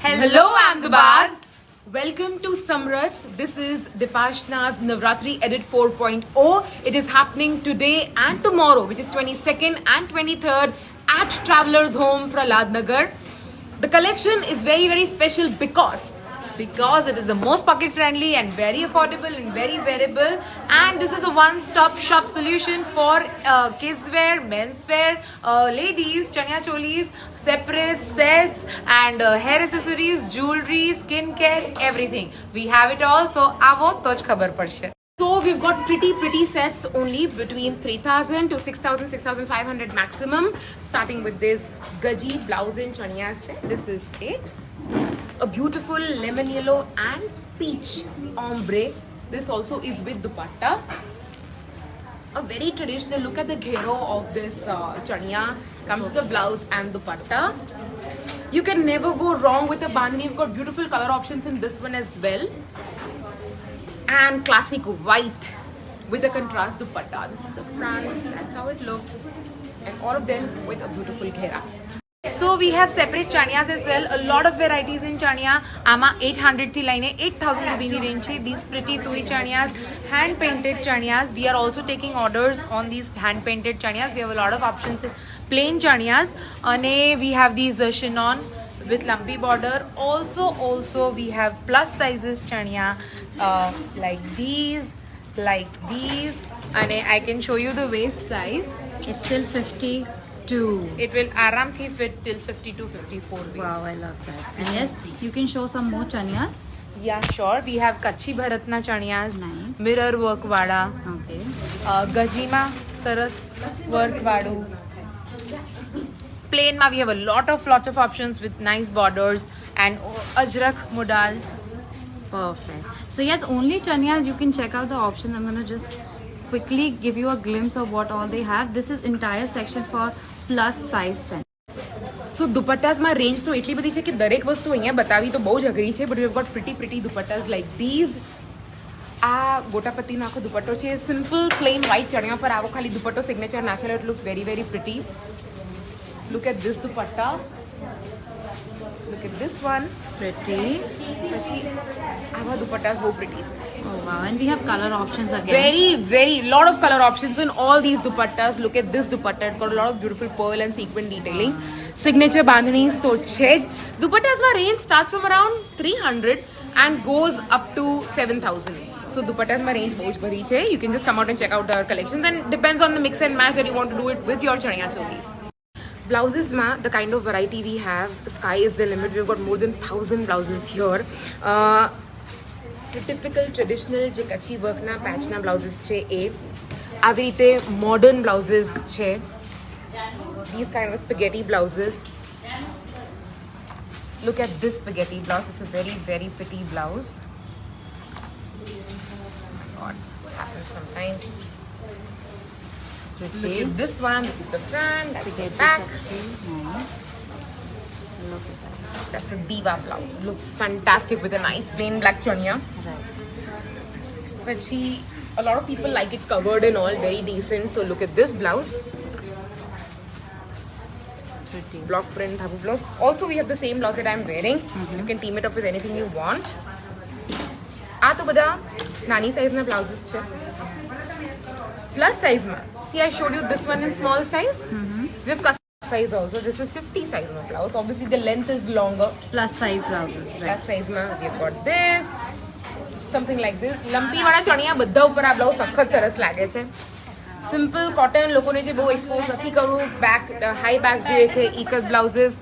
Hello Ahmedabad. Welcome to Samras. This is Dipashna's Navratri Edit 4.0. It is happening today and tomorrow, which is 22nd and 23rd at Travelers Home, Prahlad Nagar. The collection is very special because it is the most pocket friendly and very affordable and very wearable, and this is a one-stop shop solution for kids wear, men's wear, ladies, chanya cholis, separate sets, and hair accessories, jewelry, skincare, everything. We have it all, so aavo toj khabar padse. So we've got pretty sets only between 3,000 to 6,000, 6,500 maximum, starting with this gaji blouse in chaniya set. This is it. A beautiful lemon yellow and peach ombre. This also is with dupatta. A very traditional look at the ghero of this chaniya. Comes with the blouse and dupatta. You can never go wrong with the bandhani. You've got beautiful color options in this one as well. And classic white with a contrast dupatta. This is the front. That's how it looks. And all of them with a beautiful ghera. So we have separate chaniyas as well. A lot of varieties in chaniya. Ama 800 thi line 8,000 sudhini range છે. These pretty tui chaniyas, hand painted chaniyas. We are also taking orders on these hand painted chaniyas. We have a lot of options in plain chaniyas. And we have these chignon with lumpy border. Also we have plus sizes chaniya like these. And I can show you the waist size. It's still 52. It will aram thi fit till 52, 54 waist. Wow, I love that. And yes, you can show some more chaniyas. Yeah, sure. We have Kachi Bharatna chaniyas, Nice. mirror work wada, Okay. Gajima saras work wadu. Plain ma we have a lot of options with nice borders and ajrak modal. Perfect. So yes, only chaniyas. You can check out the options. I'm gonna just quickly give you a glimpse of what all they have. This is entire section for plus size chaniya. So dupattas માં range તો એટલી બધી છે કે દરેક વસ્તુ અહીંયા બતાવી તો બહુ જ અઘરી છે, but we've got pretty dupattas like these. આ ગોટાપત્તીનો આખો દુપટ્ટો છે, simple plain white ચણિયા પર આવો ખાલી દુપટ્ટો signature નાખેલો. It looks very pretty. Look at this dupatta. Look at this one. Pretty. પછી આવા દુપટ્ટાસ બહુ pretty છે. Oh wow, and we have color options again. Very lot of color options in all these dupattas. Look at this dupatta. It's got a lot of beautiful pearl and sequin detailing. Signature bandhanis to છે જ. Dupattas માં range starts from around 300 and goes up to 7,000. So dupattas માં range બહુ જ બધી છે. You can just come out and check out our collections, and depends on the mix and match that you want to do it with your chaniya cholis. Blouses ma, the kind of variety we have, the sky is the limit. We've got more than 1,000 blouses here. Typical traditional જે Kutchi વર્કના પેચના blouses છે એ આવી રીતે modern blouses છે. These kind of spaghetti blouses. Look at this spaghetti blouse. It's a very pretty blouse. God, what happens sometimes. Look at this one. This is the front. That's the back. Nice. Look at that. That's a diva blouse. Looks fantastic with a nice plain black chaniya. Right. But a lot of people like it covered and all, very decent. So look at this blouse. Pretty. Block print thabu blouse. Also we have the same blouse that I'm wearing. You can team it up with anything you want. આ તો બધા નાની સાઈઝના blouses છે. Plus size માં. See, I showed you this one in small size. We have custom size also. This is 50 size no blouse. Obviously the length is longer. Plus size blouses, right? Plus size માં we've got this. Something like this. Lumpy વાળા ચણિયા બધા ઉપર આ blouse સખત સરસ લાગે છે. Simple cotton લોકોને જે બહુ એક્સપોઝ નથી કરવું, બેક હાઈ બેક જોઈએ છે, ઇકસ બ્લાઉઝીસ,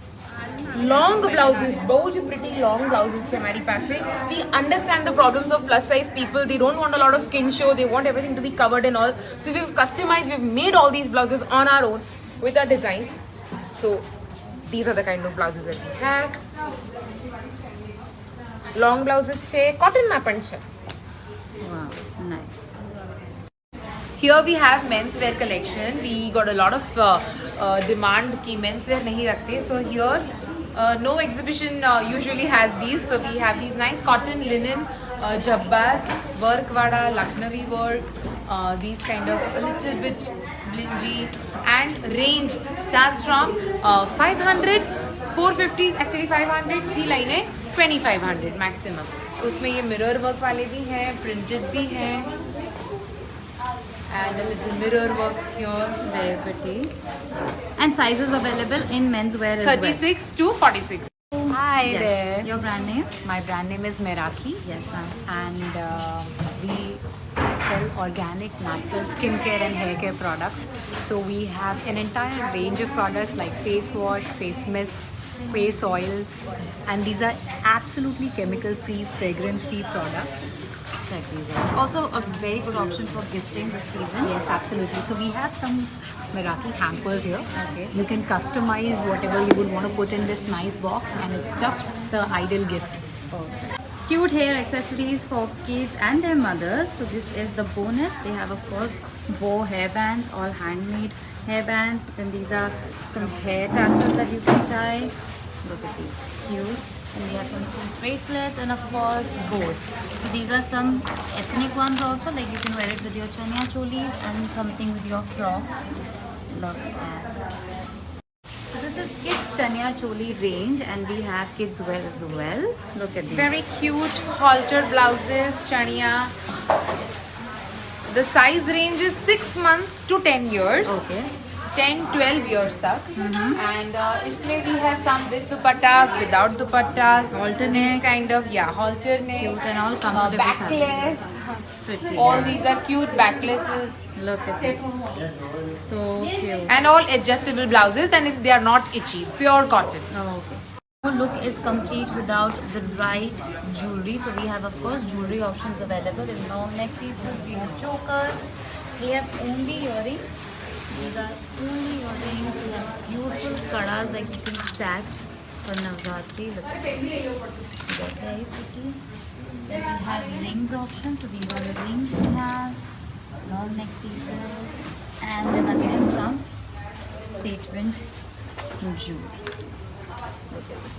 લોંગ બ્લાઉઝીસ, બહુ જ પ્રિટી લોંગ બ્લાઉઝીસ છે મારી પાસે. We understand the problems of plus size people. They don't want a lot of skin show. They want everything to be covered and all. So we've customized, we've made all these blouses on our own with our designs. So these are the kind of blouses that we have. Long blouses છે, cotton માં પણ છે. Wow, nice. Here we have menswear collection. We got a lot of demand कि menswear नहीं रखते. So here no exhibition usually has these. So we have these nice cotton, linen, jabbas, work wada, Lucknowi work. These kind of a little bit blingy, and range starts from 500 450 actually 500 थी लाइनें 2500 maximum. उसमें ये mirror work वाले भी हैं, printed भी हैं, and a little mirror work here. Very pretty. And sizes available in menswear as 36 to 46. Hi well. there. Yes. Your brand name? My brand name is Meraki, Yes, ma'am. and we sell organic, natural skincare and hair care products. So we have an entire range of products like face wash, face mist, face oils, and these are absolutely chemical-free, fragrance-free products. Check these out. Also a very good option for gifting this season. Yes, absolutely. So we have some Meraki hampers here. Okay. You can customize whatever you would want to put in this nice box, and it's just the ideal gift. Cute hair accessories for kids and their mothers. So this is the bonus. They have of course bow hairbands, all handmade hairbands. Then these are some hair tassels that you can tie. Look at these, cute. And we have some cute bracelets and of course bows. So these are some ethnic ones also, like you can wear it with your chania cholis and something with your frocks. Look at that. So this is kids chania choli range, and we have kids wear as well. Look at these. Very cute halter blouses, chania. The size range is 6 months to 10 years. Okay. 10-12 years तक. And इसमें we have some with dupattas, without dupattas, Alternate. kind of halter neck, Cute and all comfortable backless. Pretty. All these are cute backlesses Look at this. So cute. and all adjustable blouses, and they are not itchy, pure cotton. Oh, okay. No look is complete without the right jewelry. So we have of course jewelry options available in long neck pieces. We have chokers. We have only earrings. These are only earrings. We have beautiful kadas like you can stack for Navratri. Look at that. They're very pretty. Then we have rings options. So these are the rings we have. Long neck pieces. And then again some statement jewelry. Look at this.